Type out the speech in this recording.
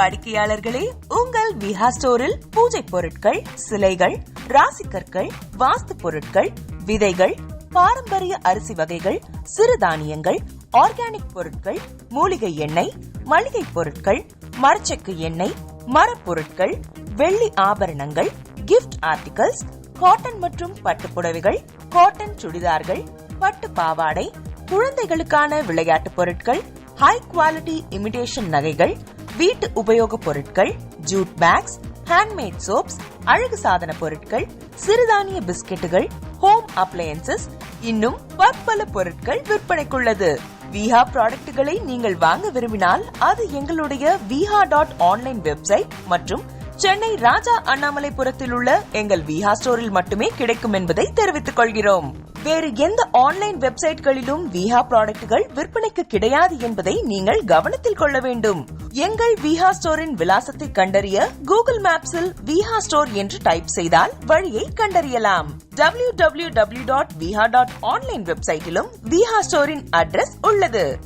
வாடிக்கையாளர்களே, உங்கள் விஹா ஸ்டோரில் பூஜை பொருட்கள், சிலைகள், ராசிக்கற்கள், வாஸ்து பொருட்கள், விதைகள், பாரம்பரிய அரிசி வகைகள், சிறுதானியங்கள், ஆர்கானிக் பொருட்கள், மூலிகை எண்ணெய், மளிகை பொருட்கள், மரச்செக்கு எண்ணெய், மரப்பொருட்கள், வெள்ளி ஆபரணங்கள், கிஃப்ட் ஆர்டிகல்ஸ், காட்டன் மற்றும் பட்டு புடவைகள், காட்டன் சுடிதார்கள், பட்டு பாவாடை, குழந்தைகளுக்கான விளையாட்டு பொருட்கள், ஹை குவாலிட்டி இமிடேஷன் நகைகள், வீட்டு உபயோக பொருட்கள், ஜூட் பேக்ஸ், ஹேண்ட்மேட் சோப்ஸ், அழகு சாதன பொருட்கள், சிறுதானிய பிஸ்கெட்டுகள், ஹோம் அப்ளையன்சஸ், இன்னும் பற்பல பொருட்கள் விற்பனைக்குள்ளது. விஹா ப்ராடக்ட்களை நீங்கள் வாங்க விரும்பினால் அது எங்களுடைய viha.online வெப்சைட் மற்றும் சென்னை ராஜா அண்ணாமலைபுரத்தில் உள்ள எங்கள் விஹா ஸ்டோரில் மட்டுமே கிடைக்கும் என்பதை தெரிவித்துக் கொள்கிறோம். வேறு எந்த ஆன்லைன் வெப்சைட்களிலும் விஹா ப்ராடக்ட்கள் விற்பனைக்கு கிடையாது என்பதை நீங்கள் கவனத்தில் கொள்ள வேண்டும். எங்கள் விஹா ஸ்டோரின் விலாசத்தை கண்டறிய கூகுள் மேப்ஸில் விஹா ஸ்டோர் என்று டைப் செய்தால் வழியை கண்டறியலாம். www.viha.online வெப்சைட்டிலும் விஹா ஸ்டோரின் அட்ரஸ் உள்ளது.